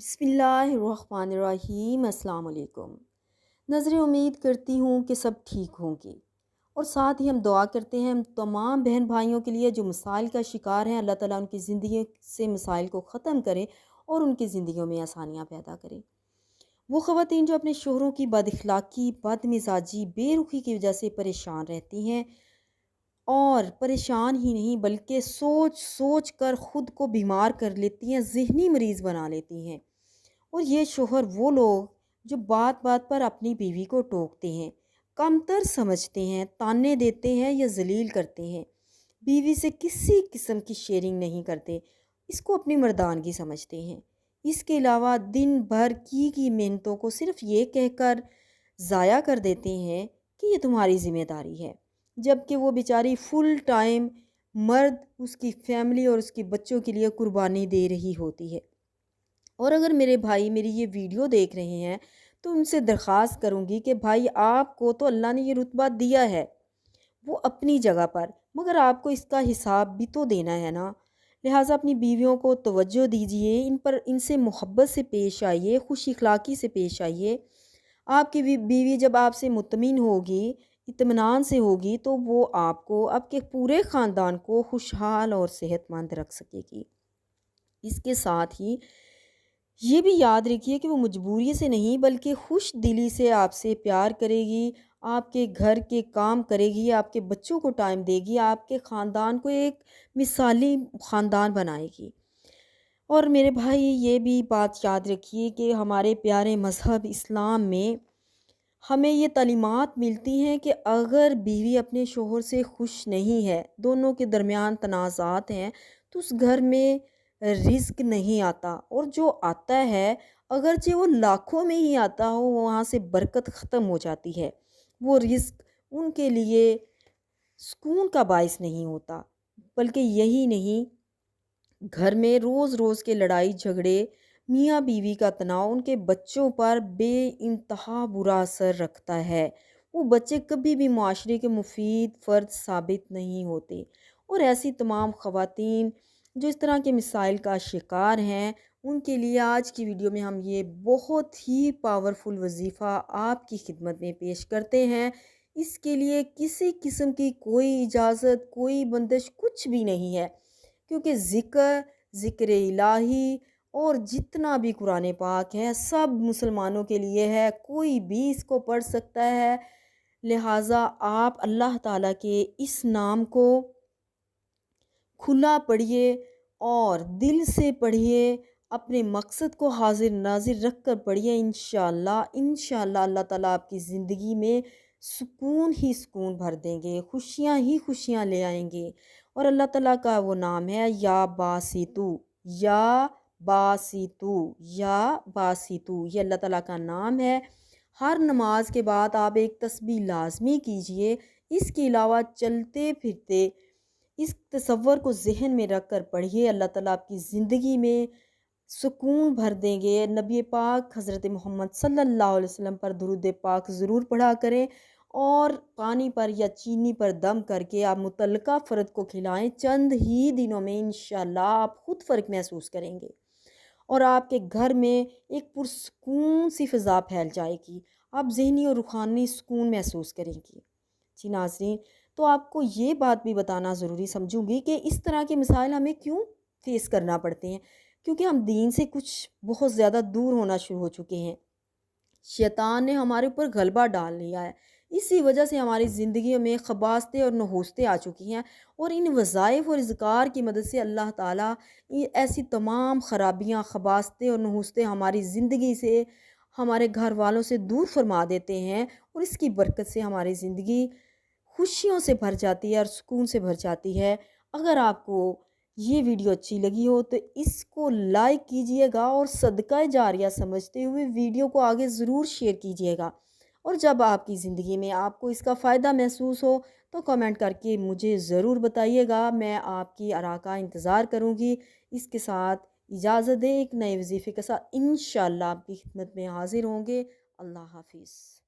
بسم اللہ الرحمن الرحیم۔ السلام علیکم نظریں، امید کرتی ہوں کہ سب ٹھیک ہوں گی، اور ساتھ ہی ہم دعا کرتے ہیں ہم تمام بہن بھائیوں کے لیے جو مسائل کا شکار ہیں، اللہ تعالیٰ ان کی زندگی سے مسائل کو ختم کرے اور ان کی زندگیوں میں آسانیاں پیدا کرے۔ وہ خواتین جو اپنے شوہروں کی بد اخلاقی، بد مزاجی، بے رخی کی وجہ سے پریشان رہتی ہیں، اور پریشان ہی نہیں بلکہ سوچ سوچ کر خود کو بیمار کر لیتی ہیں، ذہنی مریض بنا لیتی ہیں، اور یہ شوہر وہ لوگ جو بات بات پر اپنی بیوی کو ٹوکتے ہیں، کمتر سمجھتے ہیں، تانے دیتے ہیں یا ذلیل کرتے ہیں، بیوی سے کسی قسم کی شیئرنگ نہیں کرتے، اس کو اپنی مردانگی سمجھتے ہیں۔ اس کے علاوہ دن بھر کی محنتوں کو صرف یہ کہہ کر ضائع کر دیتے ہیں کہ یہ تمہاری ذمہ داری ہے، جبکہ وہ بیچاری فل ٹائم مرد اس کی فیملی اور اس کے بچوں کے لیے قربانی دے رہی ہوتی ہے۔ اور اگر میرے بھائی میری یہ ویڈیو دیکھ رہے ہیں تو ان سے درخواست کروں گی کہ بھائی، آپ کو تو اللہ نے یہ رتبہ دیا ہے، وہ اپنی جگہ پر، مگر آپ کو اس کا حساب بھی تو دینا ہے نا۔ لہٰذا اپنی بیویوں کو توجہ دیجئے، ان سے محبت سے پیش آئیے، خوش اخلاقی سے پیش آئیے۔ آپ کی بیوی جب آپ سے مطمئن ہوگی، اطمینان سے ہوگی، تو وہ آپ کو، آپ کے پورے خاندان کو خوشحال اور صحت مند رکھ سکے گی۔ اس کے ساتھ ہی یہ بھی یاد رکھیے کہ وہ مجبوری سے نہیں بلکہ خوش دلی سے آپ سے پیار کرے گی، آپ کے گھر کے کام کرے گی، آپ کے بچوں کو ٹائم دے گی، آپ کے خاندان کو ایک مثالی خاندان بنائے گی۔ اور میرے بھائی، یہ بھی بات یاد رکھیے کہ ہمارے پیارے مذہب اسلام میں ہمیں یہ تعلیمات ملتی ہیں کہ اگر بیوی اپنے شوہر سے خوش نہیں ہے، دونوں کے درمیان تنازعات ہیں، تو اس گھر میں رزق نہیں آتا، اور جو آتا ہے اگرچہ وہ لاکھوں میں ہی آتا ہو، وہاں سے برکت ختم ہو جاتی ہے، وہ رزق ان کے لیے سکون کا باعث نہیں ہوتا۔ بلکہ یہی نہیں، گھر میں روز روز کے لڑائی جھگڑے، میاں بیوی کا تناؤ ان کے بچوں پر بے انتہا برا اثر رکھتا ہے۔ وہ بچے کبھی بھی معاشرے کے مفید فرد ثابت نہیں ہوتے، اور ایسی تمام خواتین جو اس طرح کے مسائل کا شکار ہیں، ان کے لیے آج کی ویڈیو میں ہم یہ بہت ہی پاورفل وظیفہ آپ کی خدمت میں پیش کرتے ہیں۔ اس کے لیے کسی قسم کی کوئی اجازت، کوئی بندش، کچھ بھی نہیں ہے، کیونکہ ذکر الہی اور جتنا بھی قرآن پاک ہے سب مسلمانوں کے لیے ہے، کوئی بھی اس کو پڑھ سکتا ہے۔ لہٰذا آپ اللہ تعالیٰ کے اس نام کو کھلا پڑھیے اور دل سے پڑھیے، اپنے مقصد کو حاضر ناظر رکھ کر پڑھیے۔ انشاءاللہ اللہ تعالیٰ آپ کی زندگی میں سکون ہی سکون بھر دیں گے، خوشیاں ہی خوشیاں لے آئیں گے۔ اور اللہ تعالیٰ کا وہ نام ہے یا باسطو، یا باسطو، یا باسطو، یہ اللہ تعالیٰ کا نام ہے۔ ہر نماز کے بعد آپ ایک تسبیح لازمی کیجئے۔ اس کے علاوہ چلتے پھرتے اس تصور کو ذہن میں رکھ کر پڑھیے، اللہ تعالیٰ آپ کی زندگی میں سکون بھر دیں گے۔ نبی پاک حضرت محمد صلی اللہ علیہ وسلم پر درود پاک ضرور پڑھا کریں، اور پانی پر یا چینی پر دم کر کے آپ متعلقہ فرد کو کھلائیں۔ چند ہی دنوں میں انشاءاللہ آپ خود فرق محسوس کریں گے، اور آپ کے گھر میں ایک پرسکون سی فضا پھیل جائے گی، آپ ذہنی اور روحانی سکون محسوس کریں گی۔ جی ناظرین، تو آپ کو یہ بات بھی بتانا ضروری سمجھوں گی کہ اس طرح کے مسائل ہمیں کیوں فیس کرنا پڑتے ہیں، کیونکہ ہم دین سے کچھ بہت زیادہ دور ہونا شروع ہو چکے ہیں۔ شیطان نے ہمارے اوپر غلبہ ڈال لیا ہے، اسی وجہ سے ہماری زندگیوں میں خباثتیں اور نحوستیں آ چکی ہیں، اور ان وظائف اور اذکار کی مدد سے اللہ تعالیٰ ایسی تمام خرابیاں، خباثتیں اور نحوستیں ہماری زندگی سے، ہمارے گھر والوں سے دور فرما دیتے ہیں، اور اس کی برکت سے ہماری زندگی خوشیوں سے بھر جاتی ہے اور سکون سے بھر جاتی ہے۔ اگر آپ کو یہ ویڈیو اچھی لگی ہو تو اس کو لائک کیجئے گا، اور صدقہ جاریہ سمجھتے ہوئے ویڈیو کو آگے ضرور شیئر کیجئے گا، اور جب آپ کی زندگی میں آپ کو اس کا فائدہ محسوس ہو تو کمنٹ کر کے مجھے ضرور بتائیے گا، میں آپ کی آراء کا انتظار کروں گی۔ اس کے ساتھ اجازت دیں، ایک نئے وظیفے کے ساتھ انشاءاللہ آپ کی خدمت میں حاضر ہوں گے۔ اللہ حافظ۔